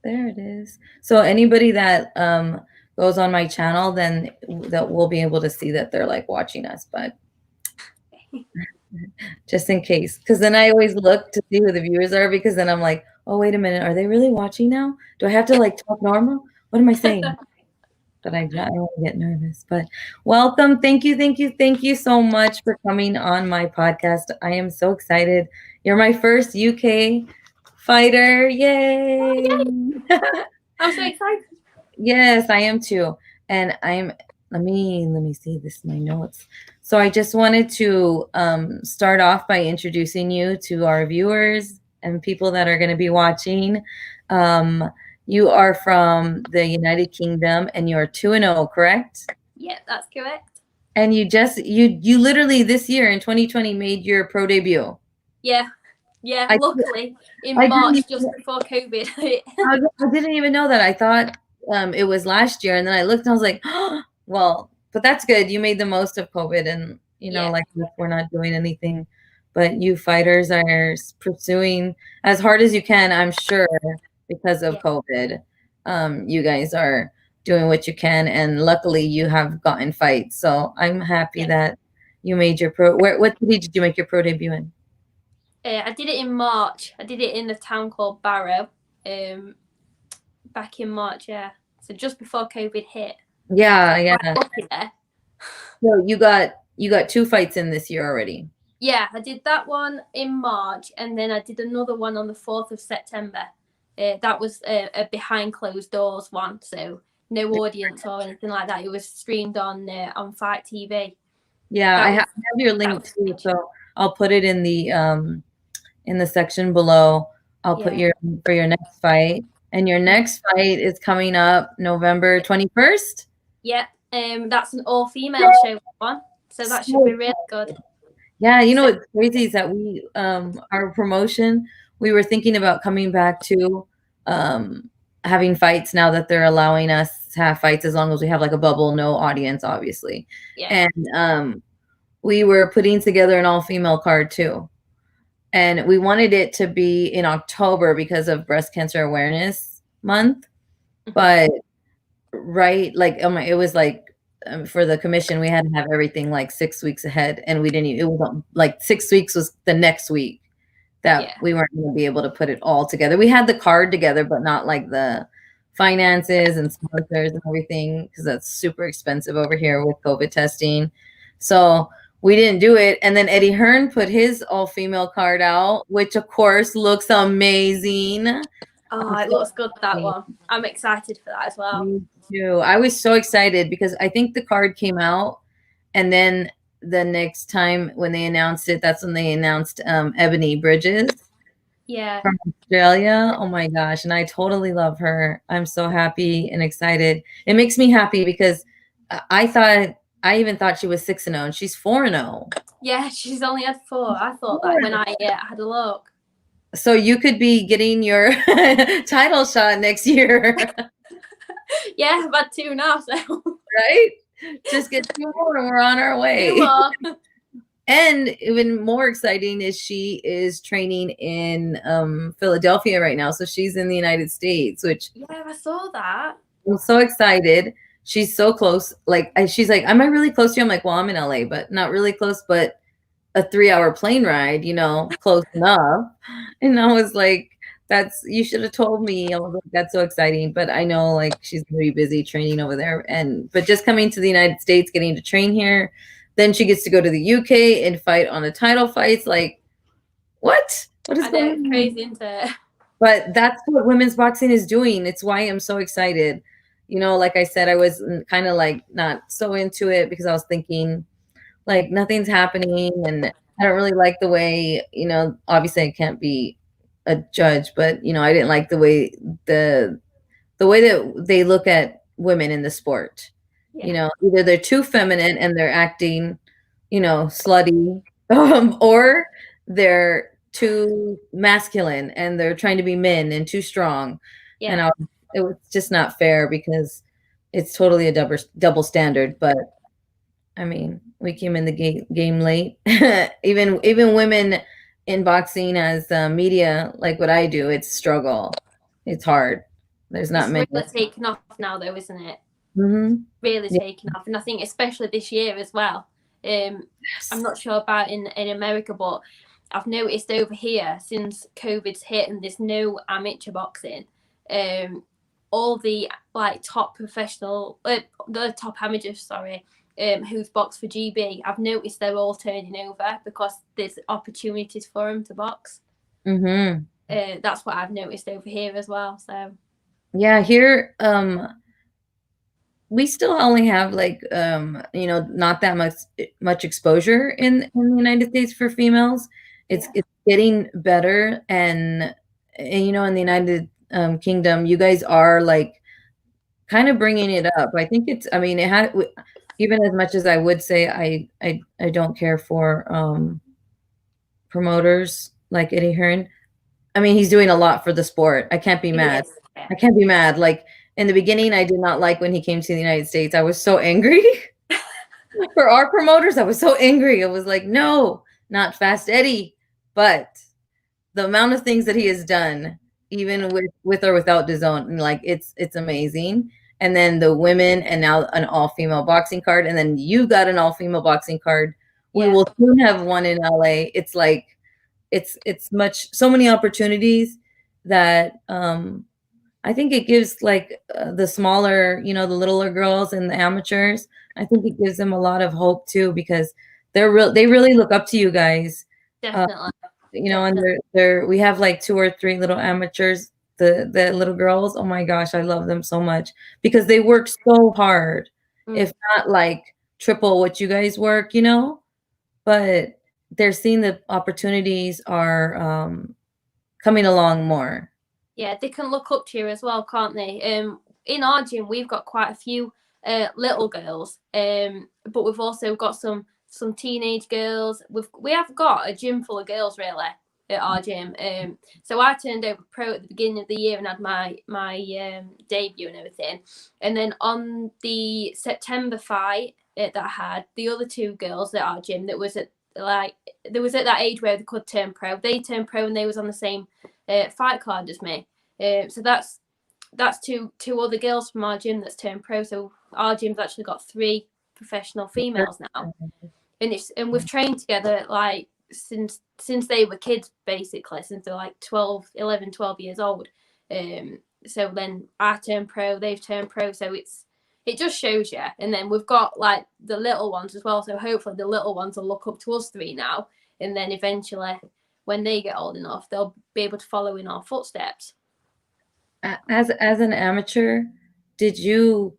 There it is. So anybody that goes on my channel, then that will be able to see that they're like watching us, but just in case. Because then I always look to see who the viewers are because then I'm like, oh wait a minute, are they really watching now? Do I have to like talk normal? What am I saying? But I don't get nervous. But welcome. Thank you so much for coming on my podcast. I am so excited. You're my first UK fighter. Yay! I'm so excited. Yes, I am too. And let me see this in my notes. So I just wanted to start off by introducing you to our viewers and people that are going to be watching. Um, you are from the United Kingdom and you're 2-0, correct? Yeah, that's correct. And you literally this year in 2020 made your pro debut. Yeah, I luckily in I March, didn't just before COVID hit. I didn't even know that. I thought it was last year, and then I looked and I was like, oh, well, but that's good. You made the most of COVID, and Yeah, like if we're not doing anything, but you fighters are pursuing as hard as you can. I'm sure because of yeah, COVID, you guys are doing what you can, and luckily you have gotten fights. So I'm happy yeah. that you made your pro. What city did you make your pro debut in? I did it in March. I did it in a town called Barrow, back in March. Yeah, so just before COVID hit. Yeah, So quite yeah. lucky there. So you got two fights in this year already. Yeah, I did that one in March, and then I did another one on the 4th of September. That was a behind closed doors one, so no audience or anything like that. It was streamed on Fight TV. Yeah, I That have was your that link was too, huge. so I'll put it in the section below. I'll put Yeah, your for your next fight. And your next fight is coming up November 21st. yeah. That's an all female show one, so that should be So really good. yeah, you know So what's crazy is that we our promotion, we were thinking about coming back to um having fights now that they're allowing us to have fights as long as we have like a bubble, no audience, obviously. yeah, And we were putting together an all-female card too. And we wanted it to be in October because of breast cancer awareness month. But right, like it was like for the commission, we had to have everything like 6 weeks ahead, and we didn't. It was like 6 weeks was the next week that yeah, we weren't going to be able to put it all together. We had the card together, but not like the finances and sponsors and everything because that's super expensive over here with COVID testing. So we didn't do it. And then Eddie Hearn put his all female card out, which of course looks amazing. Oh, I'm it so looks good, that one. I'm excited for that as well. Me too. I was so excited because I think the card came out, and then the next time when they announced it, that's when they announced Ebony Bridges Yeah, from Australia. Oh my gosh, and I totally love her. I'm so happy and excited. It makes me happy because I even thought she was 6-0, and she's 4-0. yeah, she's only had 4. I thought that when I had a look. So you could be getting your title shot next year, Yeah, I've had 2 now, so right? Just get 2 more and we're on our 2 way. more. And even more exciting is she is training in Philadelphia right now. So she's in the United States, which Yeah, I saw that. I'm so excited. She's so close. Like she's like, am I really close to you? I'm like, well, I'm in LA, but not really close, but a 3-hour plane ride, close enough. And I was like, you should have told me. I was like, that's so exciting. But I know like she's gonna be busy training over there. But just coming to the United States, getting to train here, then she gets to go to the UK and fight on the title fights. Like, what? What is I know, going it's on? crazy, isn't it? But that's what women's boxing is doing. It's why I'm so excited. Like I said, I was kind of like not so into it because I was thinking like nothing's happening and I don't really like the way, obviously I can't be a judge, but I didn't like the way that they look at women in the sport. Yeah, Either they're too feminine and they're acting, slutty, or they're too masculine and they're trying to be men and too strong. And yeah, it was just not fair because it's totally a double standard. But I mean, we came in the game late. Even women in boxing as media, like what I do, it's struggle. It's hard. There's not It's many. really taken off now, though, isn't it? Mm-hmm. Really Yeah. taken off, and I think especially this year as well. I'm not sure about in America, but I've noticed over here since COVID's hit and there's no amateur boxing, all the like top professional, the top amateurs, sorry, who's boxed for GB, I've noticed they're all turning over because there's opportunities for them to box. Mm-hmm. That's what I've noticed over here as well. So Yeah, here, we still only have like, not that much exposure in the United States for females. It's getting better, and in the United Kingdom, you guys are like kind of bringing it up. I think it's, I mean, it had, even as much as I would say I don't care for promoters like Eddie Hearn. I mean, he's doing a lot for the sport. I can't be it mad. is. Yeah. I can't be mad. Like in the beginning, I did not like when he came to the United States. I was so angry for our promoters. I was so angry. I was like, no, not Fast Eddie. But the amount of things that he has done, even with or without DAZN, like it's amazing. And then the women, and now an all-female boxing card, and then you got an all-female boxing card. We Yeah. will soon have one in LA. It's like it's so many opportunities that I think it gives like the smaller, the littler girls and the amateurs. I think it gives them a lot of hope too, because they really look up to you guys. Uh, Definitely. and we have like 2 or 3 little amateurs, the little girls. Oh my gosh, I love them so much because they work so hard, if not like triple what you guys work, but they're seeing the opportunities are coming along more. Yeah, they can look up to you as well, can't they? In our gym, we've got quite a few little girls, but we've also got some teenage girls. We have got a gym full of girls really at our gym. So I turned over pro at the beginning of the year and had my debut and everything. And then on the September fight that I had, the other 2 girls at our gym that was at that age where they could turn pro. They turned pro and they was on the same fight card as me. So that's two other girls from our gym that's turned pro. So our gym's actually got 3 professional females now, and we've trained together like since they were kids, basically, since they're like 12 years old. So then I turned pro, they've turned pro, so it just shows you. And then we've got like the little ones as well, so hopefully the little ones will look up to us 3 now, and then eventually when they get old enough, they'll be able to follow in our footsteps. As an amateur, did you,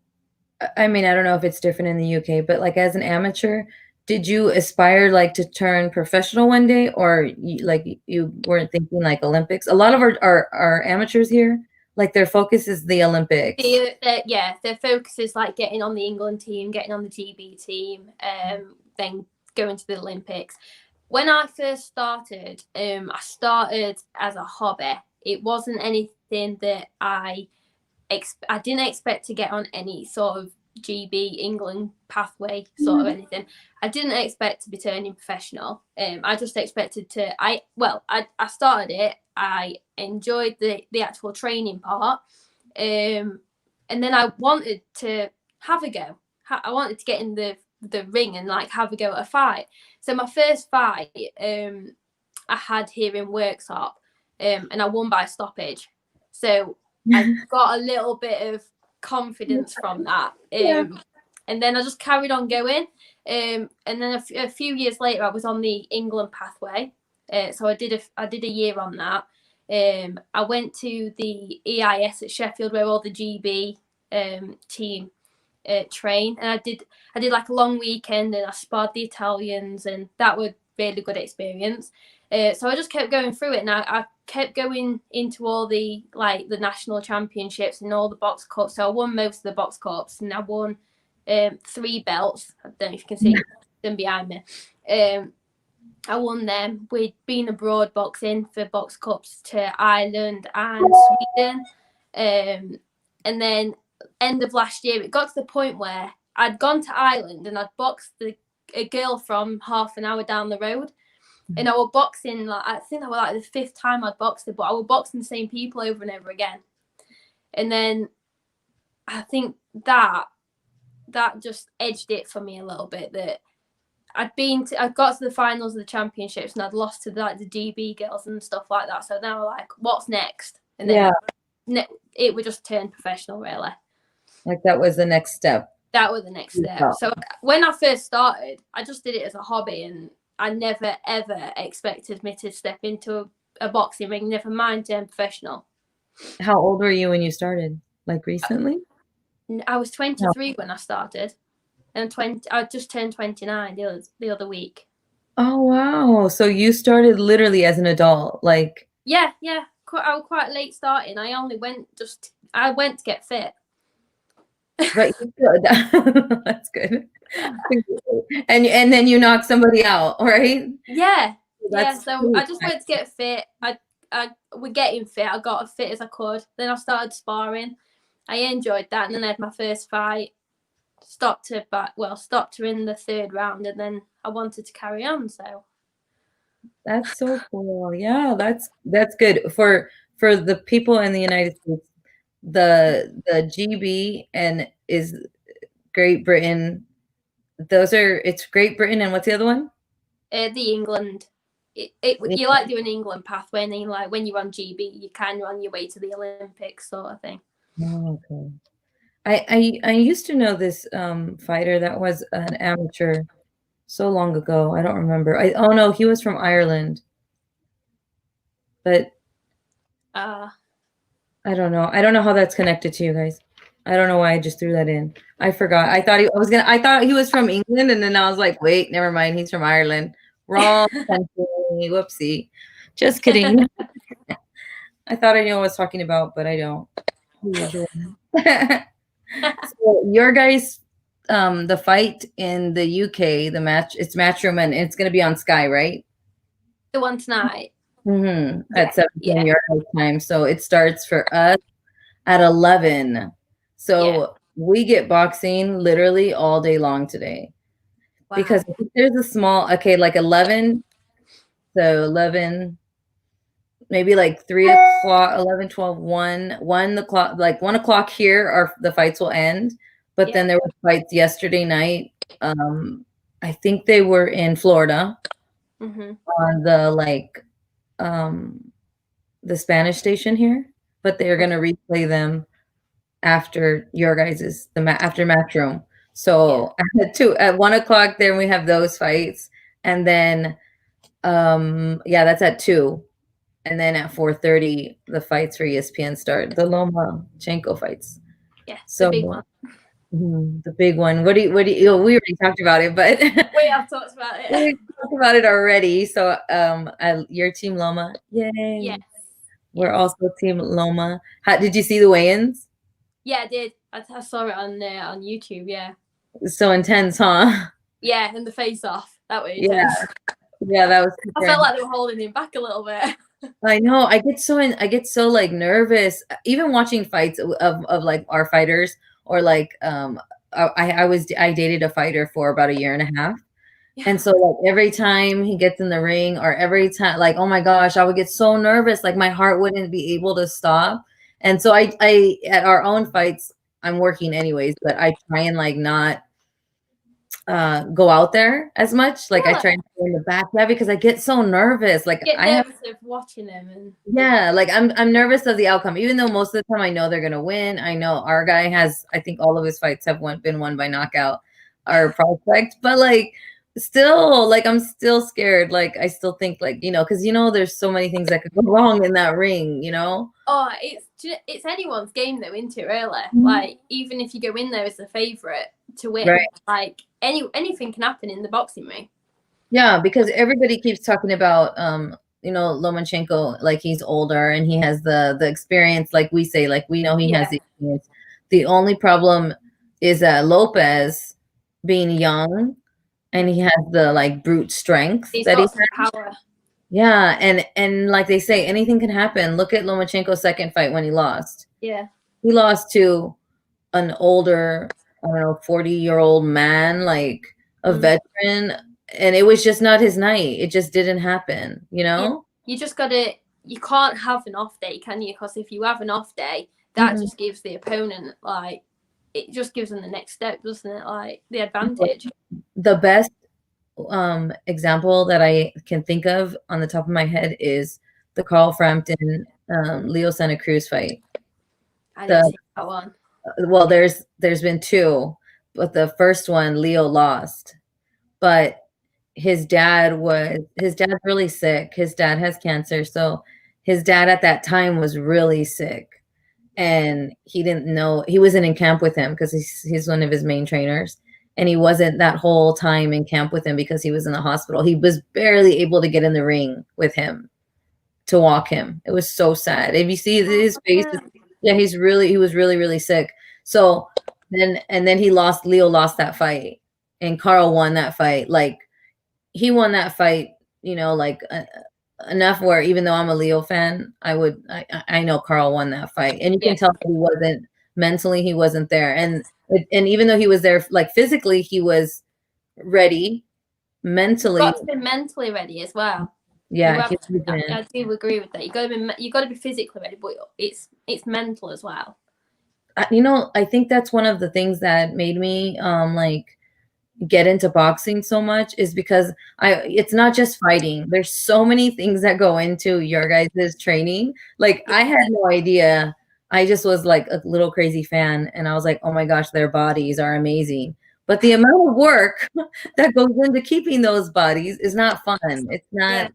I mean, I don't know if it's different in the UK, but like as an amateur, did you aspire like to turn professional one day, or you weren't thinking like Olympics? A lot of our amateurs here, like their focus is the Olympics. Their focus is like getting on the England team, getting on the GB team, then going to the Olympics. When I first started, I started as a hobby. It wasn't anything that I didn't expect to get on any sort of GB England pathway sort of anything. I didn't expect to be turning professional. I just expected to. I started it. I enjoyed the actual training part, and then I wanted to have a go. I wanted to get in the ring and like have a go at a fight. So my first fight I had here in Worksop, and I won by stoppage. So I got a little bit of confidence from that. And then I just carried on going. And then a few years later, I was on the England pathway. So I did a year on that. I went to the EIS at Sheffield where all the GB team train, and I did like a long weekend, and I sparred the Italians, and that was really good experience. So I just kept going through it, and I kept going into all the like the national championships and all the box cups. So I won most of the box cups, and I won 3 belts. I don't know if you can see them behind me. I won them. We'd been abroad boxing for box cups to Ireland and Sweden, and then end of last year, it got to the point where I'd gone to Ireland and I'd boxed a girl from half an hour down the road. And I was boxing, like I think that was like the 5th time I'd boxed her, but I was boxing the same people over and over again. And then I think that just edged it for me a little bit. That I got to the finals of the championships and I'd lost to the GB girls and stuff like that. So now like, what's next? And then it would just turn professional, really. Like that was the next step. That was the next step. So when I first started, I just did it as a hobby, and I never ever expected me to step into a boxing ring, never mind turn professional. How old were you when you started? Like recently? I was 23 when I started, and I just turned 29 the other week. Oh wow! So you started literally as an adult, like yeah. I was quite late starting. I only went to get fit. But that's good. And then you knock somebody out, right? Yeah. So I just went to get fit. We're getting fit. I got as fit as I could. Then I started sparring. I enjoyed that, and then I had my first fight. Stopped her in the third round, and then I wanted to carry on. So that's so cool. Yeah, that's good for the people in the United States. The GB and is Great Britain. It's Great Britain, and what's the other one? The England. You like doing England pathway, and then like when you're on GB, you kind of on your way to the Olympics sort of thing. Oh, okay. I used to know this fighter that was an amateur so long ago. I don't remember. Oh no, he was from Ireland. But I don't know. I don't know how that's connected to you guys. I don't know why I just threw that in. I forgot. I thought he was from England, and then I was like, wait, never mind. He's from Ireland. Wrong country. Whoopsie. Just kidding. I thought I knew what I was talking about, but I don't. So your guys, the fight in the UK, the match, it's Matchroom, and it's going to be on Sky, right? The one tonight. At 7 p.m. your time. So it starts for us at 11. So we get boxing literally all day long today. Wow. Because there's a small, like 11. So 11, maybe like 3 o'clock, 11, 12, 1 o'clock, like 1 o'clock here, the fights will end. But then there were fights yesterday night. I think they were in Florida on the Spanish station here, but they're going to replay them after your guys's after Matchroom. So at 1 o'clock, then we have those fights, and then that's at 2, and then at 4:30 the fights for ESPN start, the Lomachenko fights. So the big one. The big one. What do you? We already talked about it, but we have talked about it. We talked about it already. So your team Loma, yay! Yes. We're also team Loma. Did you see the weigh-ins? Yeah, I did. I saw it on YouTube. Yeah. It's so intense, huh? Yeah, and the face-off. That was intense. Yeah, that was. I felt like they were holding him back a little bit. I know. I get so like nervous, even watching fights of like our fighters, or like I dated a fighter for about 1.5 years. And so like every time he gets in the ring, or every time, like, oh my gosh, I would get so nervous, like my heart wouldn't be able to stop. And so I at our own fights, I'm working anyways, but I try and like not go out there as much. Like I try and stay in the back, because I get so nervous. Like I have of watching them, and like I'm nervous of the outcome, even though most of the time I know they're gonna win. I know our guy has, I think all of his fights have been won by knockout, our prospect, but like still, like I'm still scared. Like I still think, like, because there's so many things that could go wrong in that ring. Oh, it's anyone's game though, isn't it? Really, like even if you go in there as the favorite to win, like anything can happen in the boxing ring. Yeah, because everybody keeps talking about Lomachenko, like he's older and he has the experience, like we say, like we know he has the experience. The only problem is that Lopez, being young, and he has the like brute strength that he has. Power. Yeah, and like they say, anything can happen. Look at Lomachenko's second fight when he lost. Yeah. He lost to an older, I don't know, 40-year-old man, like a veteran, and it was just not his night. It just didn't happen, You just you can't have an off day, can you? Because if you have an off day, that just gives the opponent, like, it just gives them the next step, doesn't it? Like, the advantage. The best example that I can think of on the top of my head is the Carl Frampton Leo Santa Cruz fight. I didn't see that one. Well, there's been two, but the first one Leo lost. But his dad's really sick. His dad has cancer, so his dad at that time was really sick. And he didn't know, he wasn't in camp with him because he's one of his main trainers. And he wasn't that whole time in camp with him because he was in the hospital. He was barely able to get in the ring with him to walk him. It was so sad. If you see his face, yeah, he was really, really sick. So then Leo lost that fight and Carl won that fight. Like, he won that fight, you know, like enough where even though I'm a Leo fan, I know Carl won that fight. And you can tell he wasn't mentally, he wasn't there. And even though he was there, like physically, he was ready. Mentally, got to be mentally ready as well. Yeah, I do agree with that. You got to be physically ready, but it's mental as well. You know, I think that's one of the things that made me like get into boxing so much is because it's not just fighting. There's so many things that go into your guys' training. Like, I had no idea. I just was like a little crazy fan, and I was like, oh my gosh, their bodies are amazing. But the amount of work that goes into keeping those bodies is not fun. It's not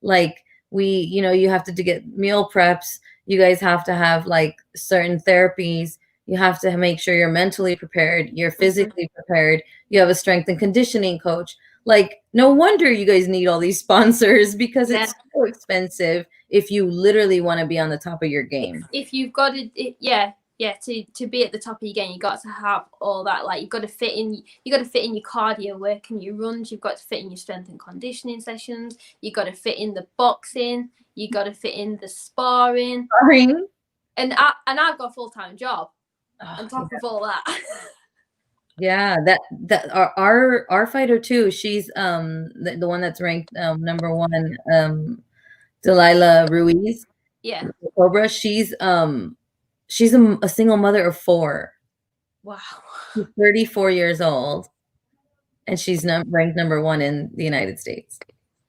like you have to get meal preps. You guys have to have like certain therapies. You have to make sure you're mentally prepared. You're physically prepared. You have a strength and conditioning coach. Like, no wonder you guys need all these sponsors because it's so expensive if you literally want to be on the top of your game. If you've got to, to be at the top of your game, you got to have all that. Like, you've got to fit in your cardio work and your runs. You've got to fit in your strength and conditioning sessions. You've got to fit in the boxing. You've got to fit in the sparring. And I've got a full-time job on top of all that. Yeah, that our fighter too. She's the one that's ranked number 1, Delilah Ruiz. Yeah, Cobra. She's a single mother of 4. Wow. She's 34 years old, and she's ranked number 1 in the United States.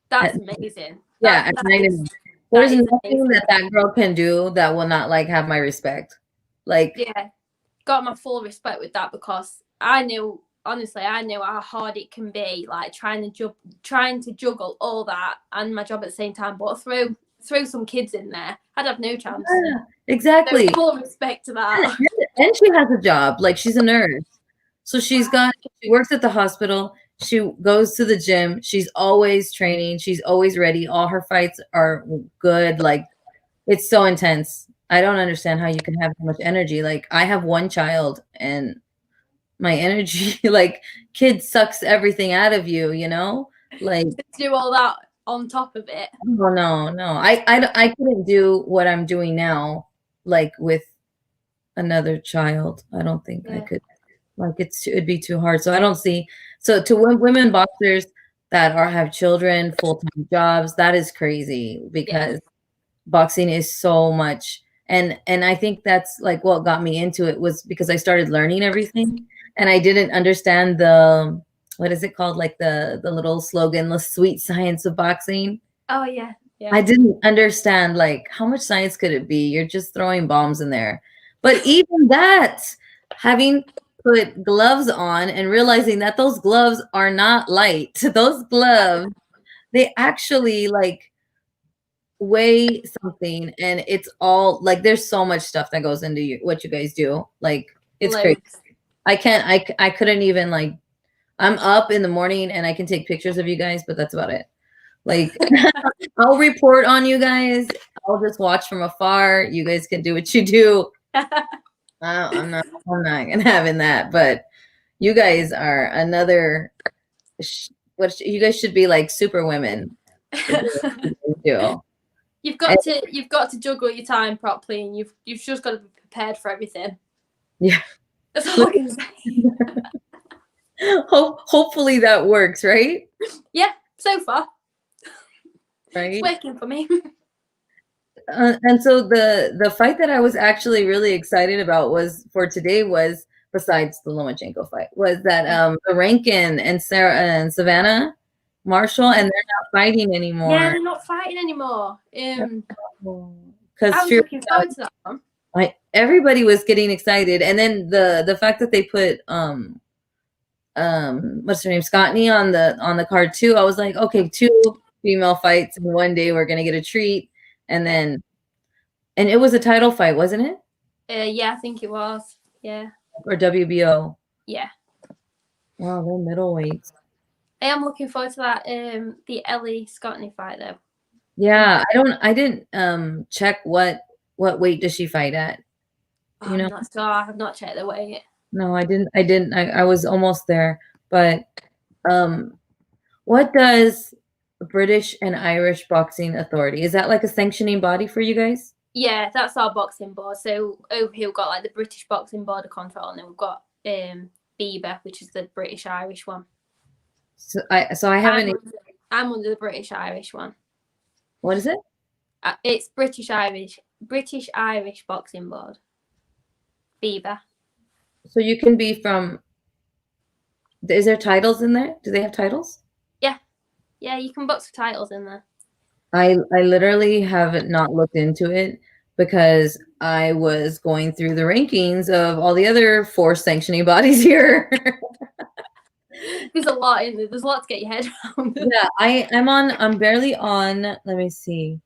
That's amazing. Yeah, there's nothing that girl can do that will not like have my respect. Like, yeah, got my full respect with that because I knew how hard it can be, like trying to juggle all that and my job at the same time. But throw some kids in there, I'd have no chance. Yeah, exactly. So full respect to that. And she has a job, like she's a nurse, so she works at the hospital. She goes to the gym. She's always training. She's always ready. All her fights are good. Like, it's so intense. I don't understand how you can have so much energy. Like, I have 1 child and my energy, like, kid sucks everything out of you, you know? Like, to do all that on top of it. Oh, no. I couldn't do what I'm doing now, like, with another child. I don't think I could. Like, it'd be too hard. So I don't see. So to women boxers that have children, full-time jobs, that is crazy because boxing is so much. And I think that's like what got me into it was because I started learning everything and I didn't understand what is it called? Like the little slogan, the sweet science of boxing. Oh yeah. Yeah. I didn't understand like how much science could it be? You're just throwing bombs in there. But even that, having put gloves on and realizing that those gloves are not light. Those gloves, they actually like weigh something, and it's all like there's so much stuff that goes into what you guys do. Like, it's crazy. I couldn't even like. I'm up in the morning and I can take pictures of you guys, but that's about it. Like, I'll report on you guys. I'll just watch from afar. You guys can do what you do. I'm not gonna having that, but you guys are another. You guys should be like super women. You've got to juggle your time properly, and you've just got to be prepared for everything. Yeah, that's all I can say. Hopefully that works, right? Yeah, so far, right? it's working for me. And so the fight that I was actually really excited about was for today was besides the Lomachenko fight was that the Rankin and Sarah and Savannah Marshall and they're not fighting Yeah, anymore. they're not fighting anymore. Because I was looking forward to that one. everybody was getting excited, and then the fact that they put what's her name, Scottney on the card too. I was like, okay, two female fights in one day. We're gonna get a treat, and then and it was a title fight, wasn't it? Yeah, I think it was. Yeah. Or WBO. Yeah. Wow, they're middleweights. I am looking forward to that. The Ellie Scottney fight though. Yeah, I didn't check what weight does she fight at? Do you I'm know? not sure. I have not checked the weight. No, I didn't. I was almost there, but um what does British and Irish Boxing Authority? Is that like a sanctioning body for you guys? Yeah, that's our boxing board. So over here we've got like the British Boxing Board of Control, and then we've got BIBA, which is the British Irish one. So I haven't. I'm under the British Irish one. What is it? It's British Irish Boxing Board. BIBA. So you can be from. Is there titles in there? Do they have titles? Yeah, you can box for titles in there. I literally have not looked into it because I was going through the rankings of all the other force sanctioning bodies here. There's a lot in there. There's a lot to get your head around. Yeah, I'm barely on. Let me see.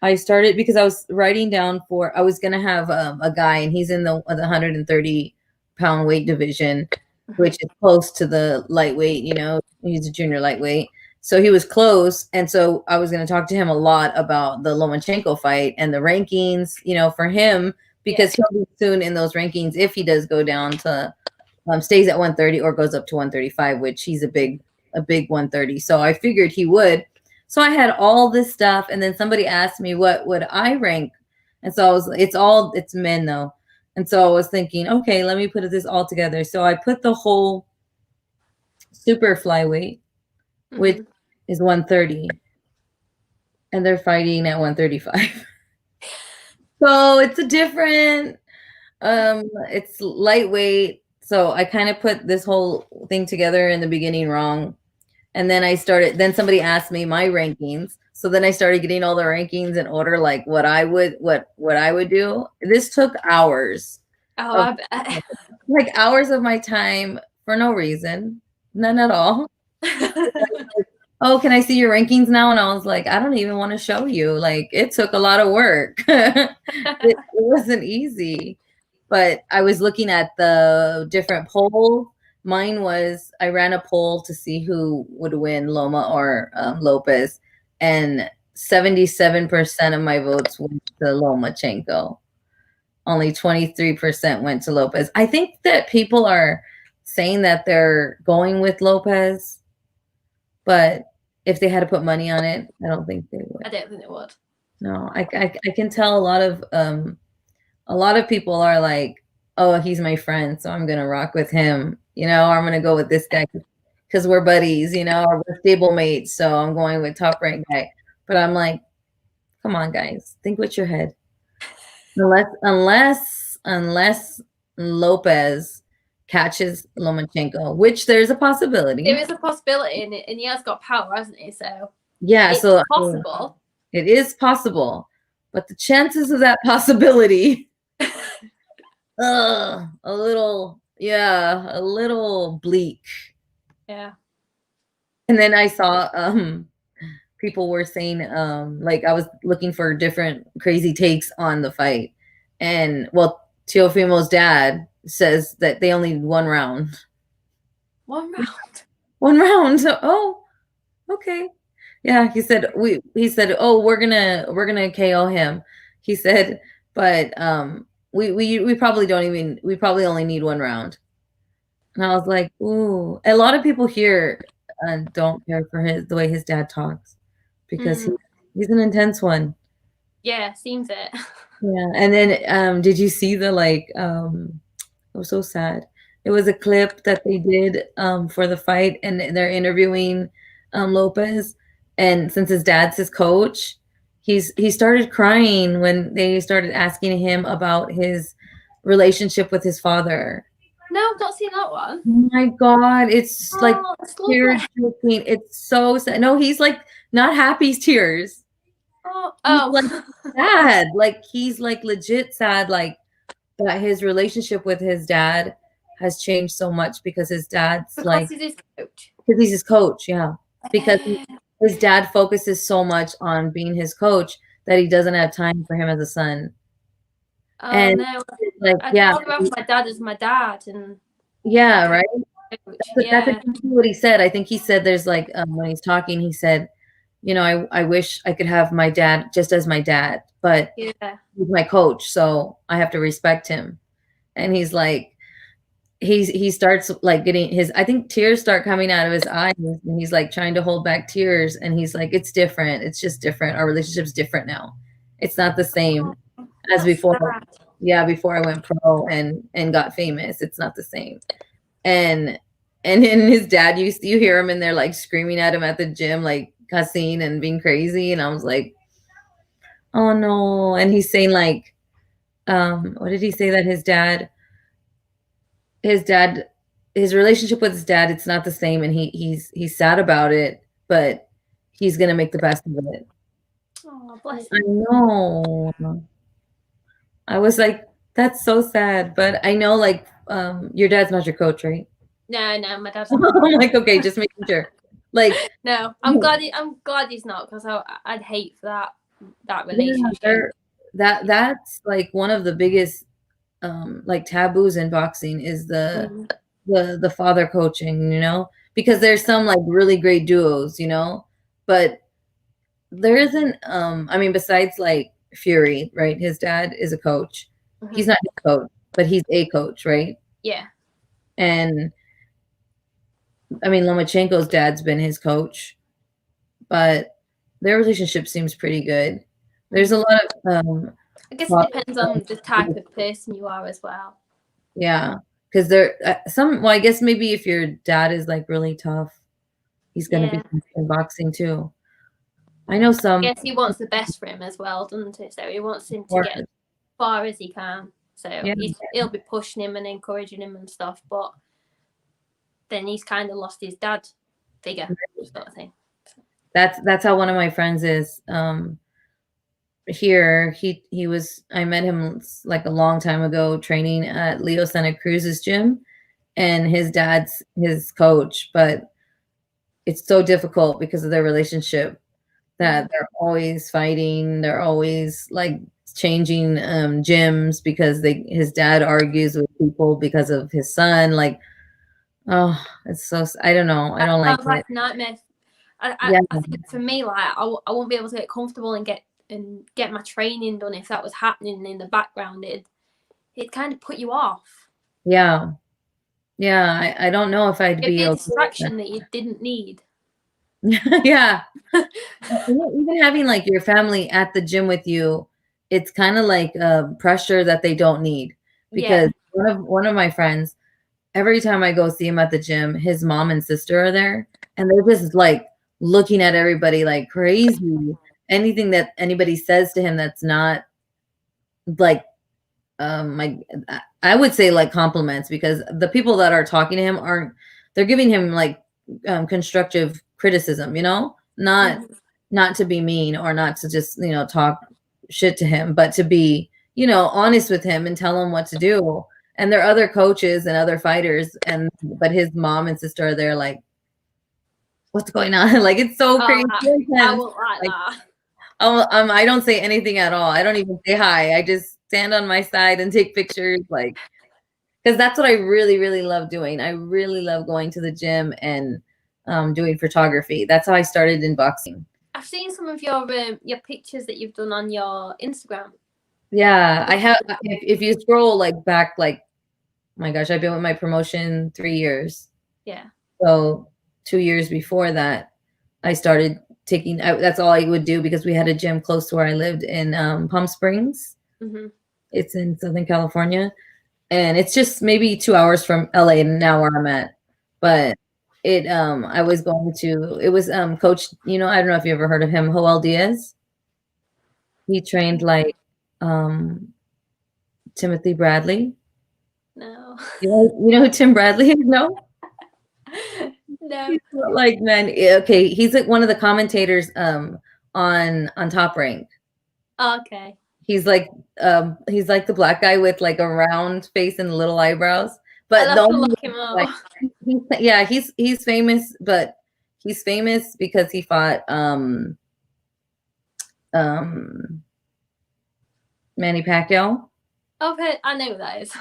I started because I was writing down for I was gonna have a guy and he's in the 130-pound weight division, which is close to the lightweight. You know, he's a junior lightweight, so he was close, and so I was gonna talk to him a lot about the Lomachenko fight and the rankings. You know, for him because he'll be soon in those rankings if he does go down to stays at 130 or goes up to 135, which he's a big 130. So I figured he would. So I had all this stuff, and then somebody asked me what would I rank, and so I was it's men though, and so I was thinking, okay, let me put this all together. So I put the whole super flyweight, which is 130, and they're fighting at 135. So it's a different, it's lightweight. So I kind of put this whole thing together in the beginning wrong. And then somebody asked me my rankings. So then I started getting all the rankings in order, like what I would do. This took hours. Oh, I bet. Like hours of my time for no reason. None at all. Oh, can I see your rankings now? And I was like, I don't even want to show you. Like it took a lot of work. It wasn't easy. But I was looking at the different polls. Mine was I ran a poll to see who would win, Loma or Lopez, and 77% of my votes went to Lomachenko. Only 23% went to Lopez. I think that people are saying that they're going with Lopez, but if they had to put money on it, I don't think they would. I don't think they would. No, I can tell a lot of people are like, oh, he's my friend, so I'm gonna rock with him, you know, or I'm gonna go with this guy because we're buddies, you know, or we're stable mates, so I'm going with top ranked guy. But I'm like, come on, guys, think with your head. Unless Lopez catches Lomachenko, which there's a possibility. There is a possibility, and he has got power, hasn't he? So yeah, it's so possible. It is possible, but the chances of that possibility, a little bleak. Yeah. And then I saw people were saying like I was looking for different crazy takes on the fight, and well, Teofimo's dad says that they only need one round. One round. One round. Oh, okay. Yeah, he said, "Oh, we're gonna KO him." He said, but we probably only need one round. And I was like, "Ooh." A lot of people here don't care for the way his dad talks because he's an intense one. Yeah, seems it. Yeah, and then did you see the like it was so sad. It was a clip that they did for the fight, and they're interviewing Lopez, and since his dad's his coach, he started crying when they started asking him about his relationship with his father. No, I've not seen that one. Oh my God, it's like Oh, that's tears lovely. jerking. It's so sad. No, he's like not happy tears. Oh, He's like oh. sad. Like he's like legit sad. Like that his relationship with his dad has changed so much because his dad's Because like he's his coach. because he's his coach, yeah. Because Eh, his dad focuses so much on being his coach that he doesn't have time for him as a son. oh And no, like, I'd yeah, rather have my dad as my dad and my yeah, dad right. as coach. That's Yeah, exactly what he said. I think he said there's like when he's talking, he said, you know, I wish I could have my dad just as my dad, but yeah. he's my coach, so I have to respect him. And he's like, he starts like getting his I think tears start coming out of his eyes and he's like trying to hold back tears and he's like it's different, it's just different, our relationship's different now, it's not the same Oh, as that's before. sad. Yeah, before I went pro and got famous, it's not the same. And and his dad, you hear him in there like screaming at him at the gym, like cussing and being crazy, and I was like, oh no. And he's saying like what did he say, that his dad his relationship with his dad, it's not the same, and he's sad about it, but he's gonna make the best of it. Oh, bless I him. know. I was like, that's so sad, but I know like your dad's not your coach, right? No, no, my dad's not. I'm like, okay, just making sure. Like, No, I'm glad he's not because I'd hate for that yeah, relationship. that's like one of the biggest like taboos in boxing is Mm. the father coaching, you know, because there's some like really great duos, you know, but there isn't I mean besides like Fury, right? His dad is a coach. He's Mhm. not his coach, but he's a coach, right? Yeah, And I mean Lomachenko's dad's been his coach, but their relationship seems pretty good. There's a mm. lot of I guess it father depends on the type of person you are as well. yeah, because there some well, I guess maybe if your dad is like really tough, he's gonna be Yeah, in boxing too. I know I some guess he wants the best for him as well, doesn't he? So he wants him to or get as far as he can. So yeah, he'll be pushing him and encouraging him and stuff, but then he's kind of lost his dad figure, sort of thing. that's how one of my friends is. Here he was I met him like a long time ago training at Leo Santa Cruz's gym, and his dad's his coach, but it's so difficult because of their relationship that Mm. they're always fighting. They're always like changing gyms because they his dad argues with people because of his son. Like, oh, it's so I don't know. I That don't like sounds it. like a nightmare. Yeah, I think for me, like I wouldn't be able to get comfortable and get my training done if that was happening in the background. It'd kind of put you off. yeah, yeah. I don't know if I'd It'd be be a okay with distraction that you didn't need. that. Yeah, even having like your family at the gym with you, it's kind of like pressure that they don't need Yeah. because one of my friends, every time I go see him at the gym, his mom and sister are there, and they're just like looking at everybody like crazy. Anything that anybody says to him that's not like like I would say like compliments, because the people that are talking to him aren't, they're giving him like constructive criticism, you know, Mhm. not to be mean or not to just, you know, talk shit to him, but to be, you know, honest with him and tell him what to do. And there are other coaches and other fighters, and but his mom and sister are there like, what's going on? Like it's so Oh, crazy I intense. won't like Like that. I don't say anything at all. I don't even say hi. I just stand on my side and take pictures, like because that's what I really, really love doing. I really love going to the gym and doing photography. That's how I started in boxing. I've seen some of your pictures that you've done on your Instagram. Yeah, I have. If you scroll like back, like my gosh, I've been with my promotion 3 years. Yeah. So 2 years before that, I started taking. That's all I would do because we had a gym close to where I lived in Palm Springs. Hmm. It's in Southern California, and it's just maybe 2 hours from LA now where I'm at. But it I was going to it was Coach, you know, I don't know if you ever heard of him, Joel Diaz. He trained like Timothy Bradley. No. You know who Tim Bradley is? No? No. He's not like man. Okay, he's like one of the commentators on Top Rank. Okay. He's like the black guy with like a round face and little eyebrows. I'll But the have to only look him like up. yeah, he's famous, but he's famous because he fought um Manny Pacquiao. I know who that is.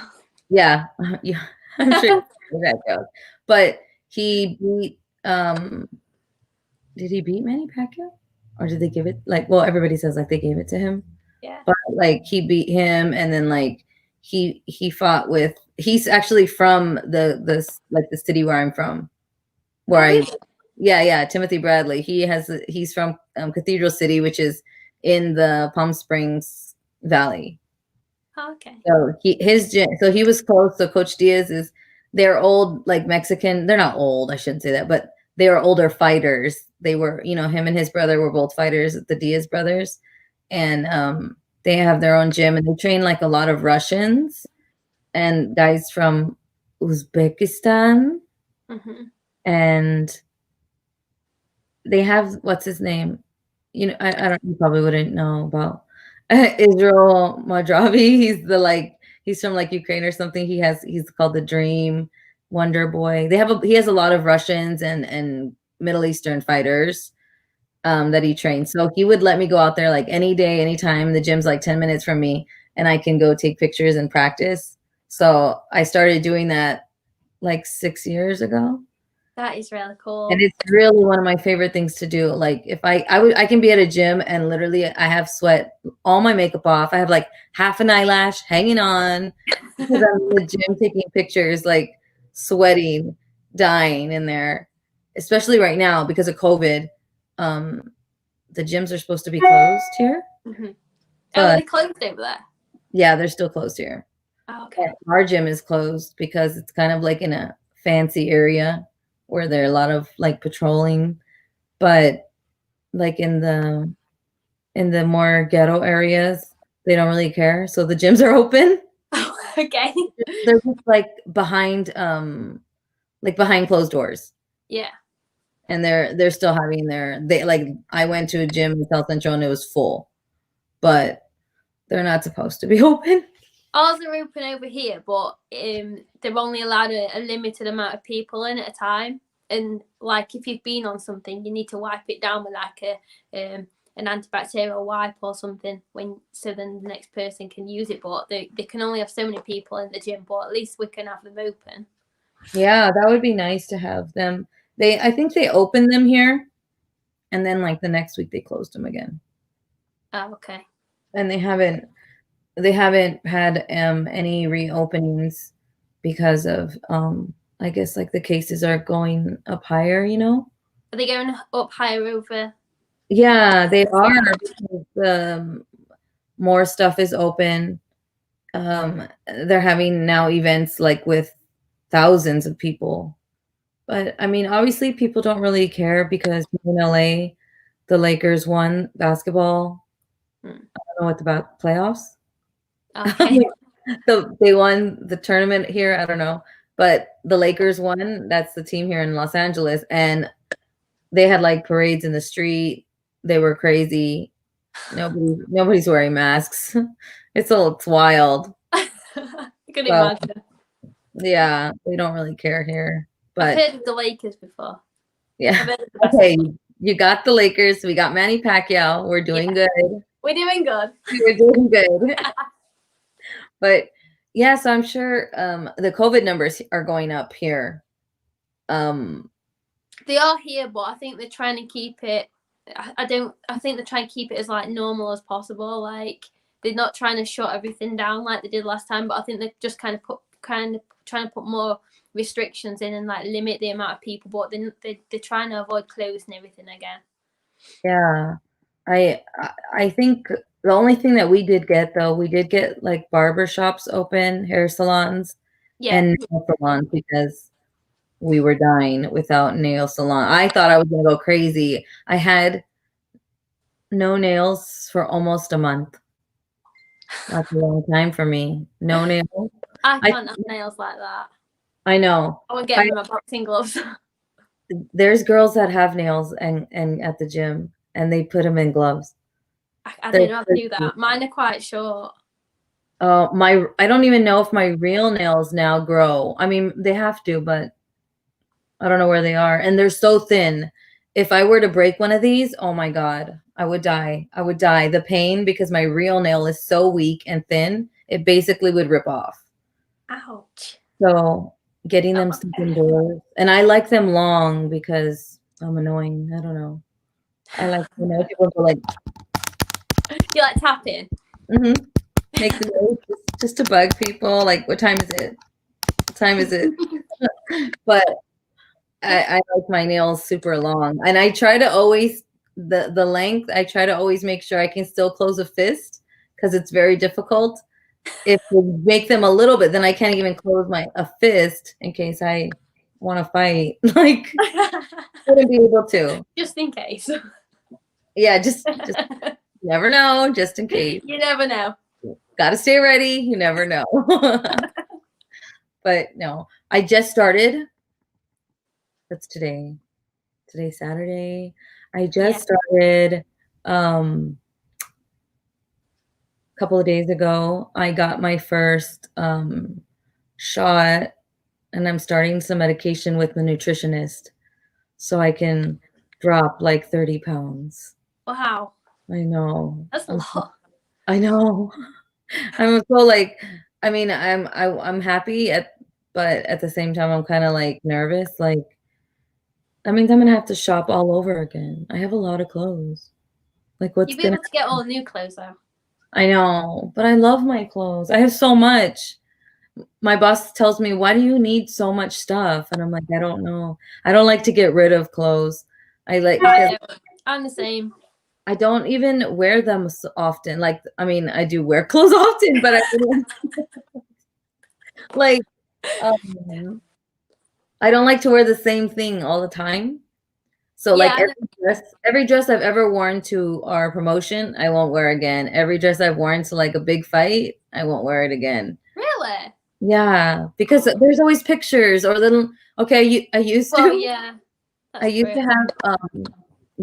Yeah, yeah, I'm sure you know that joke. But he beat did he beat Manny Pacquiao? Or did they give it like well everybody says like they gave it to him. Yeah. But like he beat him and then like he fought with he's actually from the like the city where I'm from. Where Oh, I really? yeah, Timothy Bradley. He's from Cathedral City, which is in the Palm Springs Valley. Oh, okay. So he was close. So Coach Diaz is they're old like Mexican. They're not old, I shouldn't say that, but they were older fighters. They were, you know, him and his brother were both fighters, the Diaz brothers, and they have their own gym and they train like a lot of Russians and guys from Uzbekistan, Hmm. and they have what's his name? You know, I don't you probably wouldn't know about Israel Madravi. He's from like Ukraine or something. He's called the Dream Wonder Boy. He has a lot of Russians and Middle Eastern fighters that he trains. So he would let me go out there like any day, anytime. The gym's like 10 minutes from me and I can go take pictures and practice. So I started doing that like 6 years ago. That is really And cool. it's really one of my favorite things to do. Like if I can be at a gym and literally I have sweat, all my makeup off. I have like half an eyelash hanging on because I'm in the gym taking pictures, like sweating, dying in there. Especially right now because of COVID. Um, the gyms are supposed to be closed here, Hmm. Oh, are but they closed over there? yeah, they're still closed here. Oh, But okay. our gym is closed because it's kind of like in a fancy area where there are a lot of like patrolling. But like in the more ghetto areas, they don't really care. So the gyms are open. Oh, okay. They're just like behind closed doors. Yeah. And they're still having they like I went to a gym in South Central and it was full, but they're not supposed to be open. Ours are open over here, but they're only allowed a limited amount of people in at a time. And like if you've been on something, you need to wipe it down with like an antibacterial wipe or something so then the next person can use it. But they can only have so many people in the gym, but at least we can have them open. Yeah, that would be nice to have them. I think they opened them here and then like the next week they closed them again. Oh, okay. And they haven't had any reopenings because of I guess like the cases are going up higher, you know? Are they going up higher over? Yeah, they are because more stuff is open. They're having now events like with thousands of people. But I mean, obviously people don't really care because in LA, the Lakers won basketball. Hmm. I don't know what about playoffs. Okay. So they won the tournament here. I don't know, but the Lakers won. That's the team here in Los Angeles, and they had like parades in the street. They were crazy. Nobody's wearing masks. It's wild. I can So imagine. yeah, they don't really care here. I've But heard of the Lakers before. I've yeah, heard of the okay. basketball. You got the Lakers. We got Manny Pacquiao. We're doing Yeah, good. we're doing good. We're doing good. But yeah, so I'm sure the COVID numbers are going up here. Um, They are here, but I think they're trying to keep it. I don't. I think they're trying to keep it as like normal as possible. Like they're not trying to shut everything down like they did last time. But I think they're just kind of trying to put more restrictions in and like limit the amount of people. But they're trying to avoid closing everything again. yeah, I I think the only thing that we did get though, we did get like barber shops open, hair salons, Yeah. and nail salons because we were dying without nail salon. I thought I was gonna go crazy. no nails for almost a month. That's a long time for me. No nails. I I can't have nails like that. I know. I won't get I them in my boxing gloves. There's girls that have nails and at the gym and they put them in gloves. I They're don't know how to do crazy. that. Mine are quite short. I don't even know if my real nails now grow. I mean, they have to, but I don't know where they are. And they're so thin. If I were to break one of these, oh my God, I would die. I would die. The pain because my real nail is so weak and thin, it basically would rip off. Ouch. So getting them stuck Okay. indoors. And I like them long because I'm annoying. I don't know. I like, people go like, You like tapping? mm-hmm, make the noise just to bug people. Like, what time is it? What time is it? But I like my nails super long, and I try to always the length. I try to always make sure I can still close a fist because it's very difficult. If we make them a little bit, then I can't even close my a fist in case I want to fight. Like, wouldn't be able to. Just in case. Yeah, just never know. Just in case, You never know. got to stay ready. You never know. But no, I just started. What's today? Today's Saturday. I Yeah. just started a couple of days ago. I got my first shot and I'm starting some medication with the nutritionist so I can drop like 30 pounds. Wow. I know. That's a lot. I know. I'm so like, I mean, I'm happy but at the same time I'm kind of like nervous. Like, that means I'm gonna have to shop all over again. I have a lot of clothes. Like, what's You'll be gonna able to get all new clothes though. I know, but I love my clothes. I have so much. My boss tells me, "Why do you need so much stuff?" And I'm like, "I don't know. I don't like to get rid of clothes. I like because I'm the same. I don't even wear them so often. Like, I mean, I do wear clothes often, but I don't like I don't like to wear the same thing all the time. So like Yeah. every dress I've ever worn to our promotion, I won't wear again. Every dress I've worn to like a big fight, I won't wear it again. Really? Yeah, because there's always pictures or little okay, I used Well, to yeah. I That's used true. to have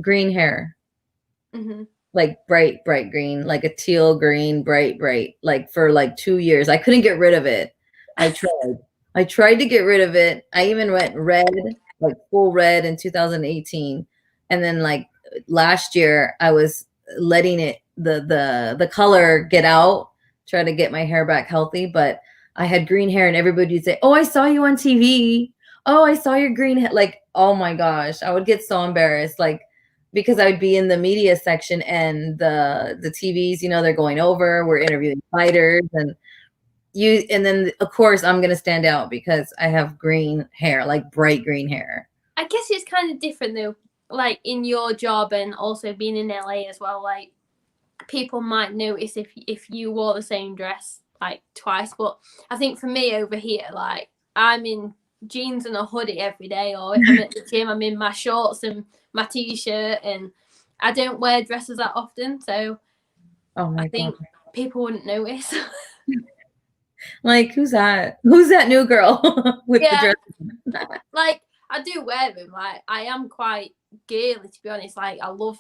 green hair, Mm-hmm. like bright green, like a teal green, bright, like for like 2 years. I couldn't get rid of it. I tried. I tried to get rid of it. I even went red, like full red in 2018. And then like last year I was letting it the color get out, try to get my hair back healthy, but I had green hair and everybody would say, "Oh, I saw you on TV. Oh, I saw your green hair." Like, oh my gosh, I would get so embarrassed. Like because I would be in the media section and the TVs, they're going over, we're interviewing fighters and then of course I'm gonna stand out because I have green hair, like bright green hair. I guess it's kind of different though, like in your job and also being in LA as well. Like people might notice if you wore the same dress like twice, but I think for me over here, like I'm in jeans and a hoodie every day, or if I'm at the gym, I'm in my shorts and my t-shirt, and I don't wear dresses that often, so Oh I my god. think people wouldn't notice. Like who's that? Who's that new girl with the Yeah, dress? like I do wear them. Like I am quite girly, to be honest. Like I love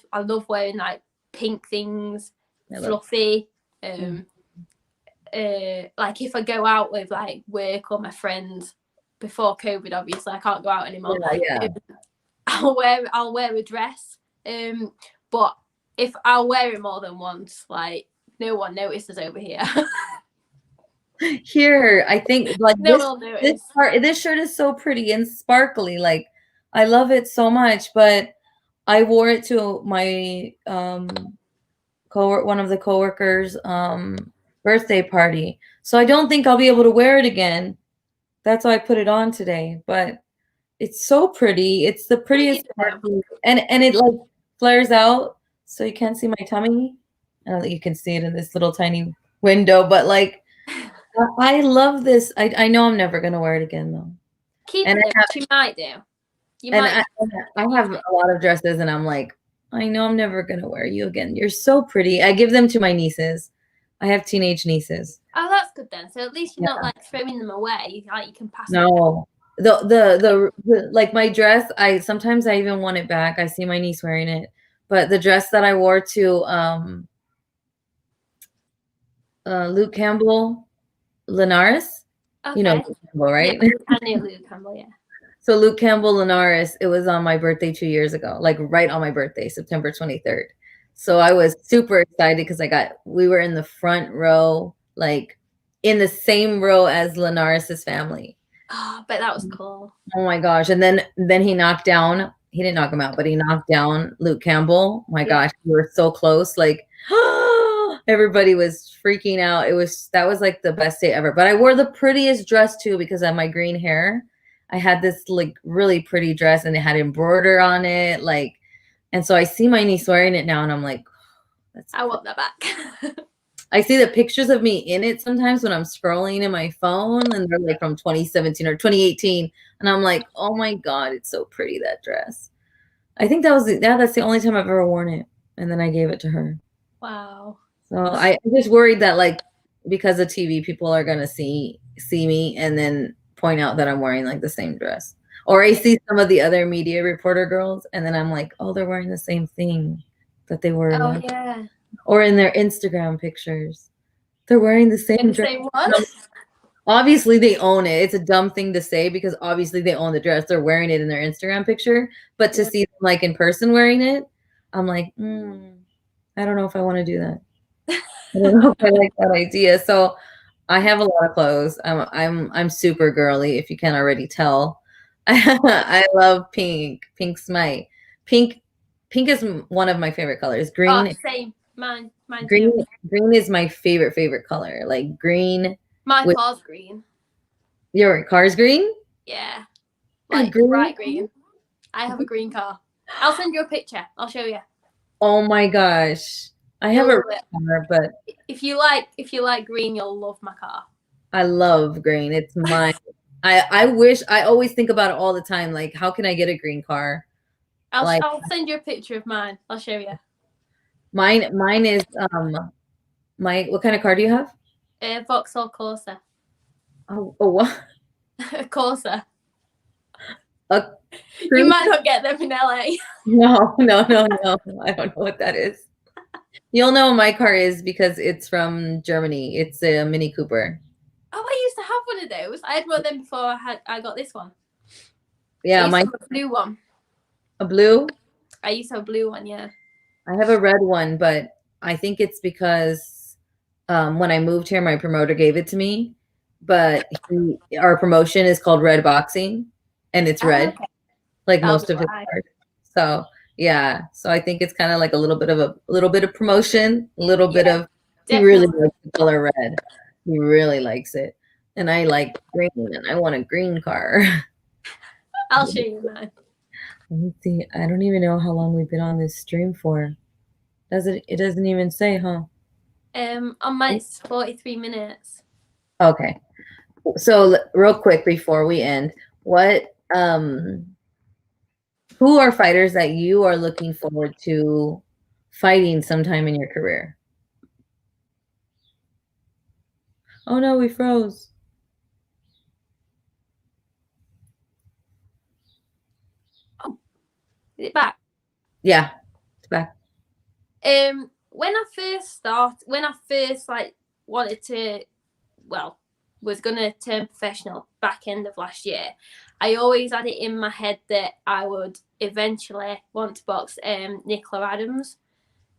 wearing like pink things, I love fluffy. mm. Like if I go out with like work or my friends before COVID, obviously I can't go out anymore. Yeah. I'll wear a dress. But if I'll wear it more than once, like no one notices over here. Here, I think like No one will notice. this shirt is so pretty and sparkly. Like I love it so much, but I wore it to my one of the coworkers birthday party. So I don't think I'll be able to wear it again. That's why I put it on today, but it's so pretty. It's the prettiest sparkly and it like flares out so you can't see my tummy. I don't think you can see it in this little tiny window, but like I love this. I know I'm never gonna wear it again though. Keep And it. You might do. You and might. I have a lot of dresses, and I'm like, I know I'm never gonna wear you again. You're so pretty. I give them to my nieces. I have teenage nieces. Oh, that's good then. So at least you're Yeah. not like throwing them away. Like you can pass them down. No. Like my dress, I sometimes I even want it back. I see my niece wearing it. But the dress that I wore to Luke Campbell Linares, you know Okay. Luke Campbell, Yeah, right? I knew Luke Campbell. Yeah. So Luke Campbell Linares, it was on my birthday 2 years ago, like right on my birthday, September 23rd. So I was super excited because we were in the front row, like in the same row as Linares's family. Oh, but that was cool. Oh my gosh. And then he didn't knock him out, but he knocked down Luke Campbell. Oh my Yeah. gosh, we were so close. Like everybody was freaking out. That was like the best day ever. But I wore the prettiest dress too because of my green hair. I had this like really pretty dress and it had embroider on it. Like, and so I see my niece wearing it now and I'm like, that's I want that back. I see the pictures of me in it sometimes when I'm scrolling in my phone and they're like from 2017 or 2018. And I'm like, oh my God, it's so pretty, that dress. I think that's the only time I've ever worn it. And then I gave it to her. Wow. So I'm just worried that like because of TV, people are gonna see me and then point out that I'm wearing like the same dress. Or I see some of the other media reporter girls and then I'm like, oh, they're wearing the same thing that they were Oh once. yeah. Or in their Instagram pictures. They're wearing the In same the dress. same one. Obviously, they own it. It's a dumb thing to say because obviously they own the dress. They're wearing it in their Instagram picture. But to Yeah. see them like in person wearing it, I'm like, I don't know if I want to do that. I don't know if I like that idea. So I have a lot of clothes. I'm super girly, if you can't already tell. I love pink. Pink's my pink. Pink is one of my favorite colors. Oh, same. Mine Green, too. green is my favorite color. Like green My with car's green. your car's green. Yeah, like Green. bright green. I have a green car. I'll send you a picture. I'll show you. Oh my gosh, I have You'll a love red it. car, but If you like green, you'll love my car. I love green. It's mine. I wish I always think about it all the time. Like, how can I get a green car? Like I'll send you a picture of mine. I'll show you. mine is my what kind of car do you have? Vauxhall Corsa. Oh what? Corsa. A You cruise? might not get them in LA. No. I don't know what that is. You'll know what my car is because it's from Germany. It's a Mini Cooper. Oh, I used to have one of those. I had one of them before I got this one. Yeah, I used to have a blue one. A blue. I used to have a blue one, yeah. I have a red one, but I think it's because when I moved here, my promoter gave it to me. But our promotion is called Red Boxing, and it's red, Okay. like That'll most be of his why. cars. So yeah, so I think it's kind of like a little bit of promotion, a little bit of. He really Definitely. likes the color red. He really likes it, and I like green, and I want a green car. I'll show you mine. Let me see. I don't even know how long we've been on this stream for. It doesn't even say, huh? On mine it's 43 minutes. Okay. So real quick before we end, who are fighters that you are looking forward to fighting sometime in your career? Oh no, we froze. Oh, is it back? Yeah, it's back. When I first like wanted to, well, was gonna turn professional back end of last year, I always had it in my head that I would eventually want to box Nicola Adams.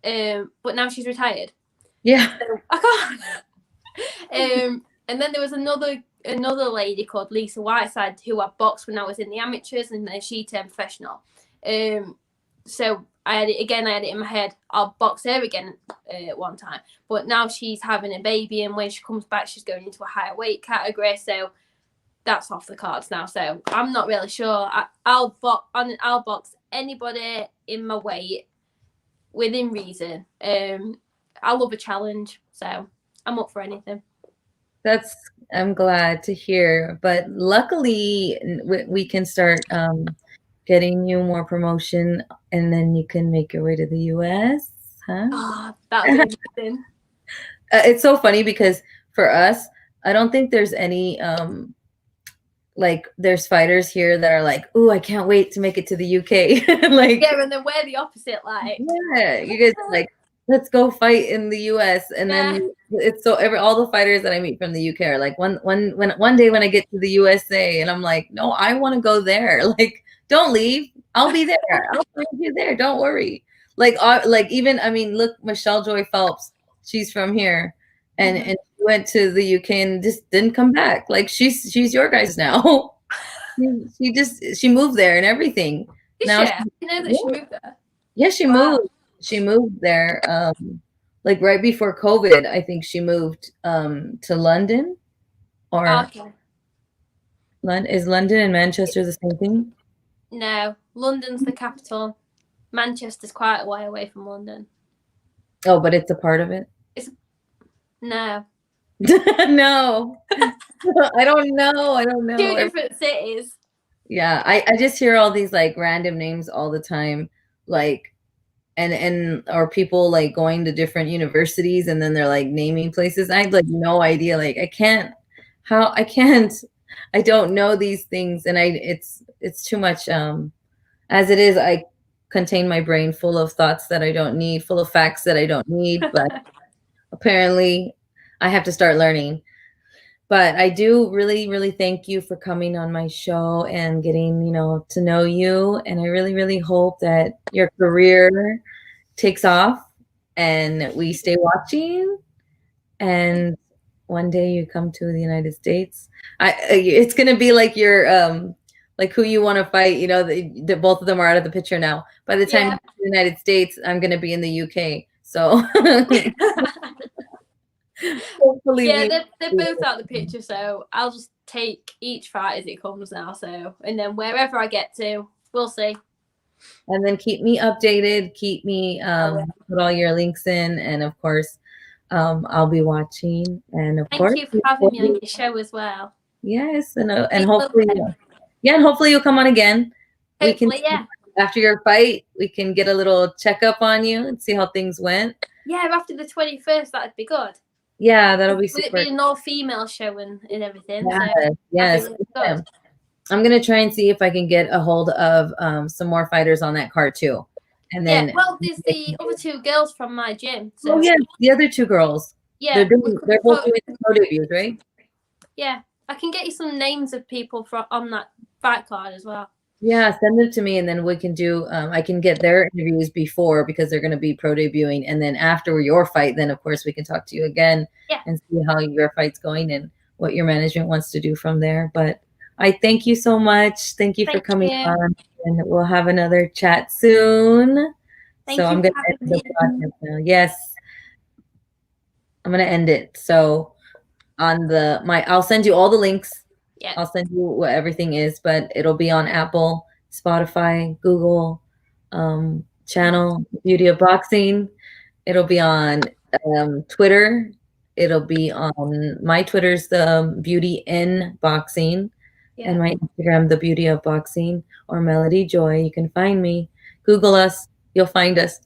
But now she's retired. Yeah. So I can't. And then there was another lady called Lisa Whiteside who I boxed when I was in the amateurs, and then she turned professional. So I had it in my head. I'll box her again one time, but now she's having a baby, and when she comes back, she's going into a higher weight category. So that's off the cards now. So I'm not really sure. I'll box anybody in my weight within reason. I love a challenge, so I'm up for anything. I'm glad to hear. But luckily, we can start getting you more promotion, and then you can make your way to the US, huh? Oh, that'd be amazing. It's so funny because for us, I don't think there's any like there's fighters here that are like, "Ooh, I can't wait to make it to the UK." Like, Yeah, and then we're the opposite, like. yeah, you guys are like, "Let's go fight in the US." And Yeah. then it's so all the fighters that I meet from the UK are like, one day when I get to the USA, and I'm like, "No, I want to go there." Like, don't leave. I'll be there. I'll find you there. Don't worry. Like even I mean, look, Michelle Joy Phelps, she's from here, and she went to the UK and just didn't come back. Like she's your guys now. She moved there and everything. Is Now she? she, I didn't know that yeah, she moved there. yeah, she Wow. moved. She moved there, like right before COVID. I think she moved to London, or Okay. Is London and Manchester the same thing? No, London's the capital. Manchester's quite a way away from London. Oh, but it's a part of it. No. No, I don't know. I don't Two know. different cities. Yeah, I just hear all these like random names all the time, like and or people like going to different universities and then they're like naming places. I have like no idea. Like I can't I don't know these things, and it's too much. As it is, I contain my brain full of thoughts that I don't need, full of facts that I don't need, but apparently I have to start learning. But I do really, really thank you for coming on my show and getting, to know you. And I really, really hope that your career takes off and we stay watching. And one day you come to the United States. It's gonna be like your like who you want to fight. The both of them are out of the picture now. By the time you Yeah. get to the United States, I'm gonna be in the UK. So hopefully Yeah, we. they're both out the picture, so I'll just take each fight as it comes now. So, and then wherever I get to, we'll see. And then keep me updated. Keep me put all your links in, and of course, I'll be watching. And of Thank course, you for having me on your show as well. yes, and See you hopefully, again. yeah, and hopefully you'll come on again. We can Hopefully, yeah. after your fight, we can get a little checkup on you and see how things went. Yeah, after the 21st, that'd be good. Yeah, that'll be Would it super. be an all-female show and everything? Yes, So yes. that'd be really good. I'm gonna try and see if I can get a hold of some more fighters on that card too. And then, Yeah, well, there's the other two girls from my gym. So oh yeah, the other two girls. yeah, They're both doing pro debuts, right? Yeah, I can get you some names of people on that fight card as well. Yeah, send them to me, and then we can do. I can get their interviews before because they're going to be pro debuting, and then after your fight, then of course we can talk to you again and see how your fight's going and what your management wants to do from there. But I thank you so much. Thank you for coming on, and we'll have another chat soon. Thank so you I'm going to end the podcast now. Yes, I'm going to end it. So I'll send you all the links. Yeah. I'll send you what everything is, but it'll be on Apple, Spotify, Google, channel, Beauty of Boxing. It'll be on Twitter. It'll be on my Twitter's the Beauty in Boxing, and my Instagram, the Beauty of Boxing, or Melody Joy. You can find me. Google us. You'll find us.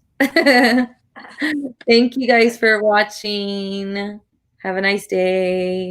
Thank you guys for watching. Have a nice day.